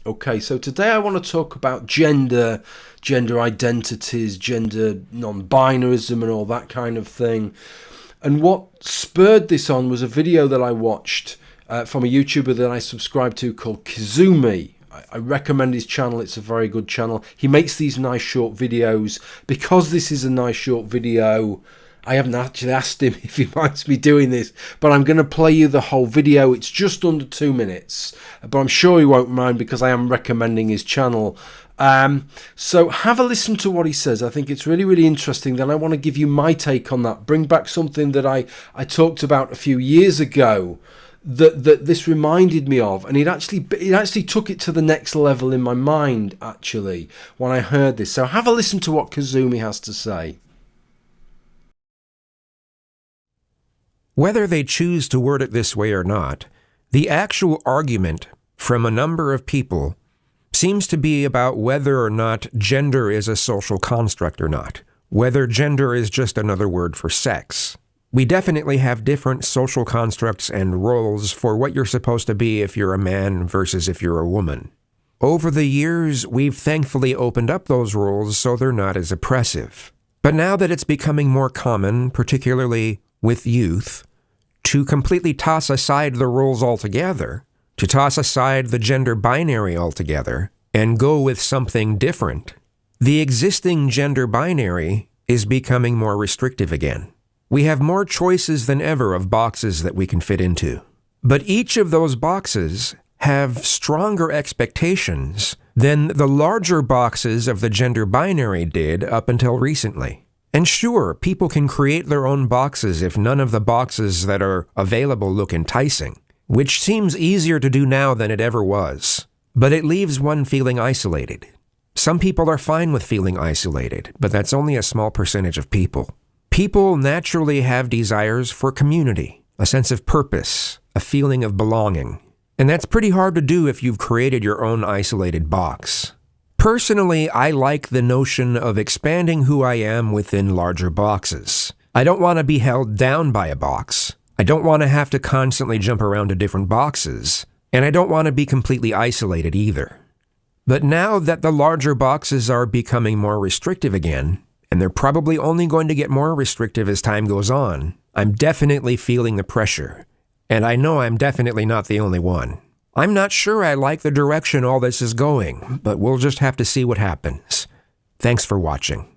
Okay, so today I want to talk about gender, gender identities, gender non-binarism and all that kind of thing. And what spurred this on was a video that I watched from a YouTuber that I subscribe to called Kizzume. I recommend his channel. It's a very good channel. He makes these nice short videos. Because this is a nice short video, I haven't actually asked him if he minds me doing this, but I'm going to play you the whole video. It's just under 2 minutes, but I'm sure he won't mind because I am recommending his channel. So have a listen to what he says. I think it's really, really interesting. Then I want to give you my take on that, bring back something that I talked about a few years ago that this reminded me of, and it actually took it to the next level in my mind, actually, when I heard this. So have a listen to what Kazumi has to say. Whether they choose to word it this way or not, the actual argument from a number of people seems to be about whether or not gender is a social construct or not, whether gender is just another word for sex. We definitely have different social constructs and roles for what you're supposed to be if you're a man versus if you're a woman. Over the years, we've thankfully opened up those roles so they're not as oppressive. But now that it's becoming more common, particularly with youth, to completely toss aside the roles altogether, to toss aside the gender binary altogether, and go with something different, the existing gender binary is becoming more restrictive again. We have more choices than ever of boxes that we can fit into. But each of those boxes have stronger expectations than the larger boxes of the gender binary did up until recently. And sure, people can create their own boxes if none of the boxes that are available look enticing, which seems easier to do now than it ever was. But it leaves one feeling isolated. Some people are fine with feeling isolated, but that's only a small percentage of people. People naturally have desires for community, a sense of purpose, a feeling of belonging. And that's pretty hard to do if you've created your own isolated box. Personally, I like the notion of expanding who I am within larger boxes. I don't want to be held down by a box. I don't want to have to constantly jump around to different boxes. And I don't want to be completely isolated either. But now that the larger boxes are becoming more restrictive again, and they're probably only going to get more restrictive as time goes on, I'm definitely feeling the pressure. And I know I'm definitely not the only one. I'm not sure I like the direction all this is going, but we'll just have to see what happens. Thanks for watching.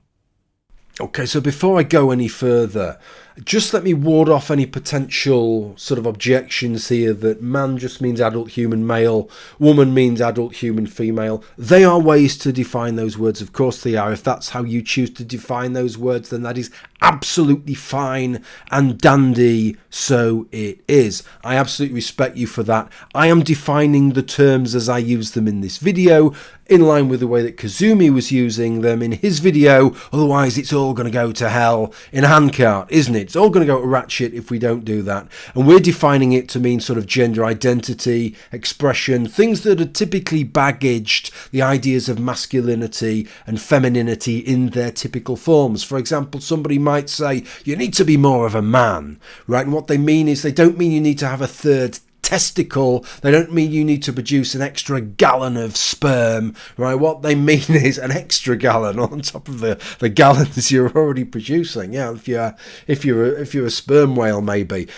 Okay, so before I go any further, just let me ward off any potential sort of objections here that man just means adult human male, woman means adult human female. They are ways to define those words, of course they are. If that's how you choose to define those words, then that is absolutely fine and dandy, so it is. I absolutely respect you for that. I am defining the terms as I use them in this video, in line with the way that Kazumi was using them in his video. Otherwise it's all going to go to hell in a handcart, isn't it? It's all going to go to rat shit if we don't do that. And we're defining it to mean sort of gender identity, expression, things that are typically baggaged, the ideas of masculinity and femininity in their typical forms. For example, somebody might say, you need to be more of a man, right? And what they mean is they don't mean you need to have a third testicle. They don't mean you need to produce an extra gallon of sperm, right? What they mean is an extra gallon on top of the gallons you're already producing. Yeah, if you're a sperm whale, maybe.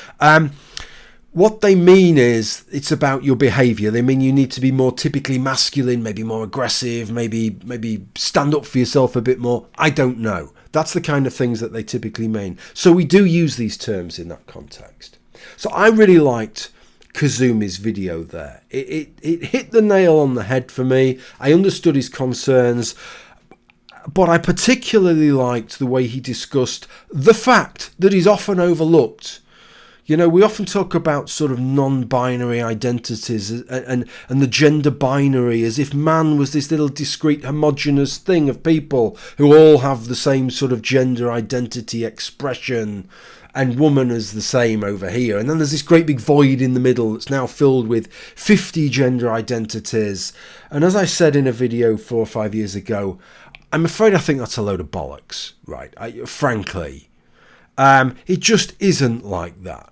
What they mean is it's about your behavior. They mean you need to be more typically masculine, maybe more aggressive, maybe stand up for yourself a bit more. I don't know. That's the kind of things that they typically mean. So we do use these terms in that context. So I really liked Kazumi's video there. It hit the nail on the head for me. I understood his concerns, but I particularly liked the way he discussed the fact that he's often overlooked. You know, we often talk about sort of non-binary identities and the gender binary as if man was this little discrete homogenous thing of people who all have the same sort of gender identity expression, and woman is the same over here. And then there's this great big void in the middle that's now filled with 50 gender identities. And as I said in a video 4 or 5 years ago, I'm afraid I think that's a load of bollocks, right? Frankly. It just isn't like that.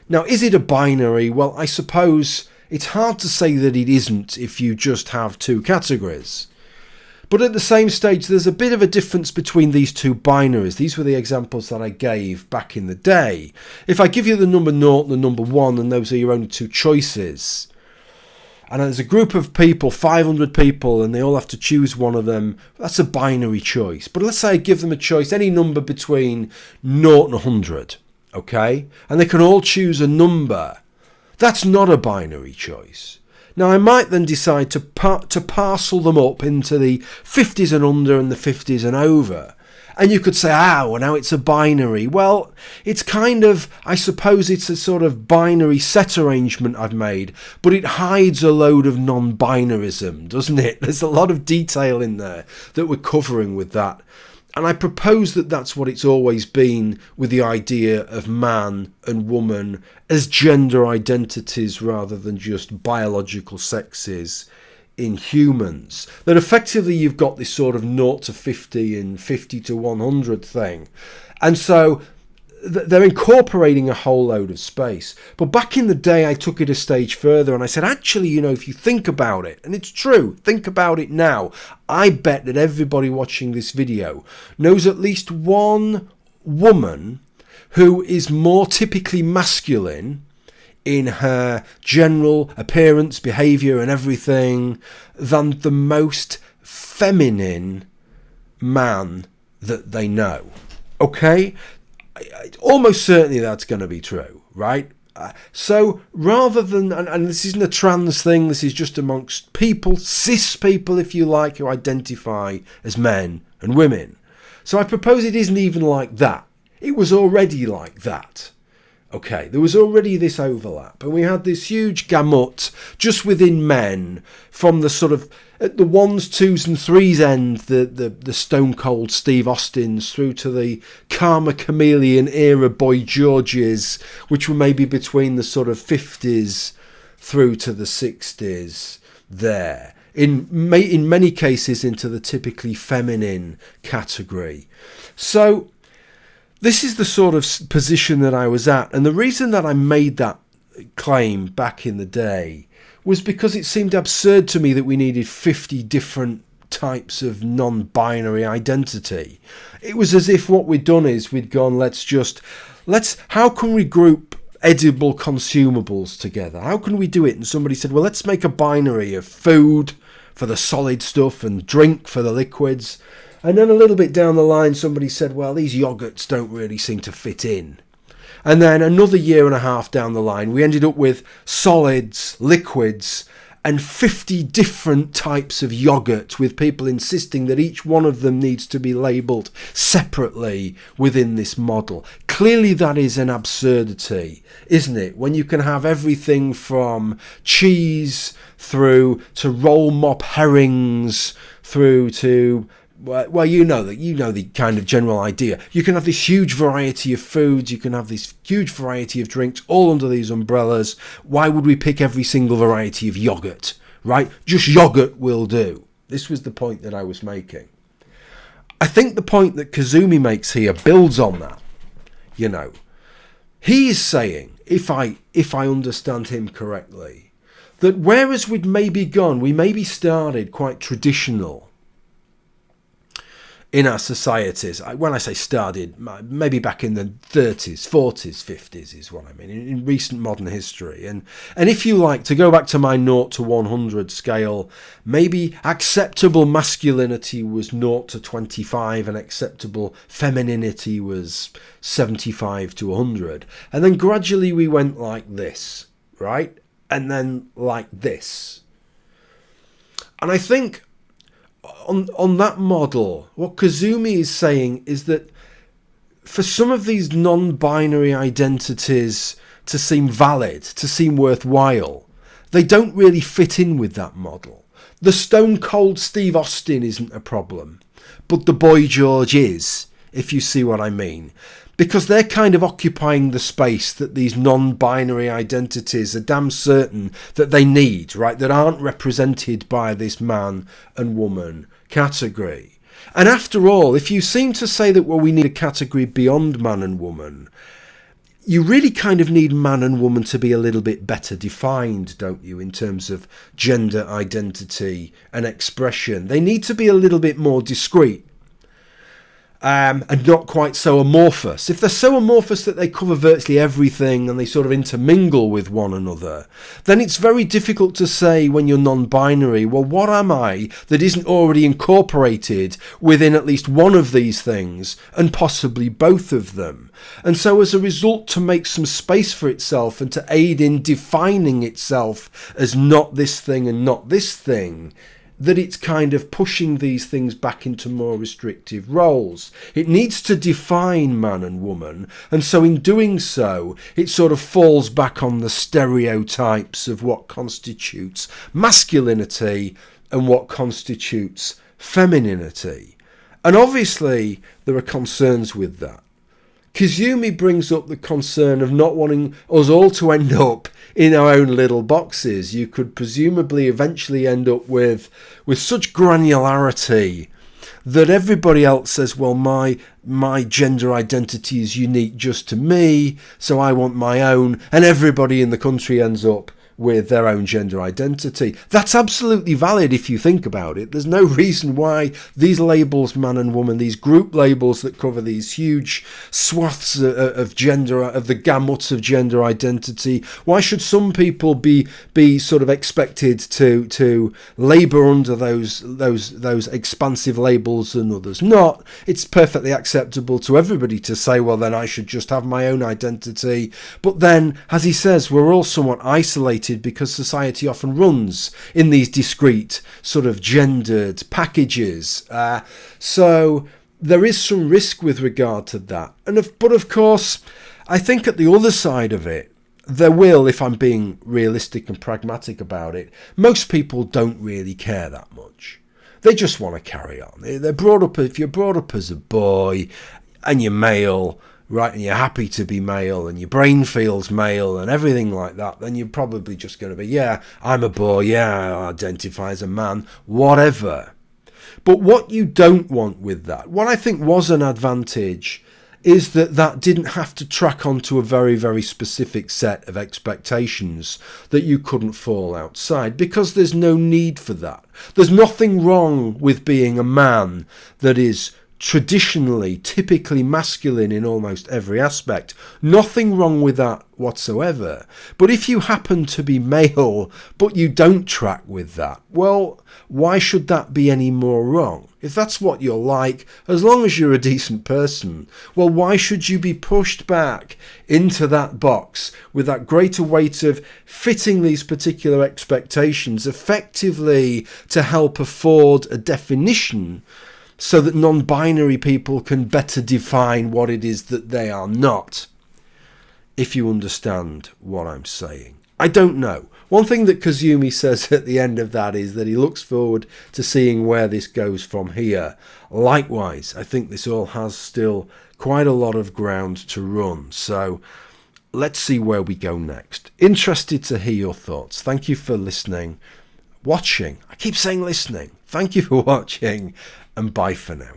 Now, is it a binary? Well, I suppose it's hard to say that it isn't if you just have two categories. But at the same stage, there's a bit of a difference between these two binaries. These were the examples that I gave back in the day. If I give you the number 0 and the number 1, and those are your only two choices, and there's a group of people, 500 people, and they all have to choose one of them, that's a binary choice. But let's say I give them a choice, any number between 0 and 100, okay? And they can all choose a number. That's not a binary choice. Now, I might then decide to parcel them up into the 50s and under and the 50s and over. And you could say, well, now it's a binary. Well, it's kind of, I suppose it's a sort of binary set arrangement I've made, but it hides a load of non-binarism, doesn't it? There's a lot of detail in there that we're covering with that. And I propose that that's what it's always been with the idea of man and woman as gender identities rather than just biological sexes in humans. That effectively you've got this sort of 0 to 50 and 50 to 100 thing. And so they're incorporating a whole load of space. But back in the day, I took it a stage further and I said, actually, if you think about it, and it's true, think about it now, I bet that everybody watching this video knows at least one woman who is more typically masculine in her general appearance, behaviour and everything than the most feminine man that they know. Okay? Almost certainly that's going to be true, right? So rather than, and this isn't a trans thing, this is just amongst people, cis people if you like, who identify as men and women. So I propose it isn't even like that. It was already like that. Okay, there was already this overlap, and we had this huge gamut just within men from the sort of at the 1s, 2s and 3s end, the Stone Cold Steve Austins, through to the Karma Chameleon era Boy Georges, which were maybe between the sort of 50s through to the 60s there. In many cases into the typically feminine category. So this is the sort of position that I was at, and the reason that I made that claim back in the day was because it seemed absurd to me that we needed 50 different types of non-binary identity. It was as if what we'd done is we'd gone, how can we group edible consumables together? How can we do it? And somebody said, well, let's make a binary of food for the solid stuff and drink for the liquids. And then a little bit down the line, somebody said, well, these yogurts don't really seem to fit in. And then another year and a half down the line, we ended up with solids, liquids, and 50 different types of yogurt, with people insisting that each one of them needs to be labelled separately within this model. Clearly that is an absurdity, isn't it? When you can have everything from cheese through to roll mop herrings through to... Well, you know the kind of general idea. You can have this huge variety of foods, you can have this huge variety of drinks, all under these umbrellas. Why would we pick every single variety of yogurt, right? Just yogurt will do. This was the point that I was making. I think the point that Kazumi makes here builds on that. He is saying, if I understand him correctly, that whereas we maybe started quite traditional in our societies. When I say started, maybe back in the 30s, 40s, 50s is what I mean, in recent modern history. And if you like, to go back to my 0 to 100 scale, maybe acceptable masculinity was 0 to 25 and acceptable femininity was 75 to 100. And then gradually we went like this, right? And then like this. And I think on that model, what Kizzume is saying is that for some of these non-binary identities to seem valid, to seem worthwhile, they don't really fit in with that model. The Stone Cold Steve Austin isn't a problem, but the Boy George is, if you see what I mean. Because they're kind of occupying the space that these non-binary identities are damn certain that they need, right? That aren't represented by this man and woman category. And after all, if you seem to say that, well, we need a category beyond man and woman, you really kind of need man and woman to be a little bit better defined, don't you, in terms of gender identity and expression. They need to be a little bit more discreet. And not quite so amorphous. If they're so amorphous that they cover virtually everything and they sort of intermingle with one another, then it's very difficult to say when you're non-binary, well, what am I that isn't already incorporated within at least one of these things and possibly both of them? And so as a result, to make some space for itself and to aid in defining itself as not this thing and not this thing, that it's kind of pushing these things back into more restrictive roles. It needs to define man and woman, and so in doing so, it sort of falls back on the stereotypes of what constitutes masculinity and what constitutes femininity. And obviously, there are concerns with that. Kizzume brings up the concern of not wanting us all to end up in our own little boxes. You could presumably eventually end up with such granularity that everybody else says, well, my gender identity is unique just to me, so I want my own, and everybody in the country ends up with their own gender identity. That's absolutely valid if you think about it. There's no reason why these labels, man and woman, these group labels that cover these huge swaths of gender, of the gamut of gender identity, why should some people be sort of expected to labour under those expansive labels and others not? It's perfectly acceptable to everybody to say, well, then I should just have my own identity. But then, as he says, we're all somewhat isolated because society often runs in these discrete sort of gendered packages. So there is some risk with regard to that. But of course, I think at the other side of it, there will, if I'm being realistic and pragmatic about it, most people don't really care that much. They just want to carry on. They're brought up, if you're brought up as a boy and you're male, right, and you're happy to be male and your brain feels male and everything like that, then you're probably just going to be, yeah, I'm a boy, yeah, I identify as a man, whatever. But what you don't want with that, what I think was an advantage, is that didn't have to track onto a very, very specific set of expectations that you couldn't fall outside, because there's no need for that. There's nothing wrong with being a man that is traditionally, typically masculine in almost every aspect. Nothing wrong with that whatsoever. But if you happen to be male, but you don't track with that, well, why should that be any more wrong? If that's what you're like, as long as you're a decent person, well, why should you be pushed back into that box with that greater weight of fitting these particular expectations effectively to help afford a definition so that non-binary people can better define what it is that they are not, if you understand what I'm saying. I don't know. One thing that Kazumi says at the end of that is that he looks forward to seeing where this goes from here. Likewise, I think this all has still quite a lot of ground to run. So let's see where we go next. Interested to hear your thoughts. Thank you for listening, watching. I keep saying listening. Thank you for watching, and bye for now.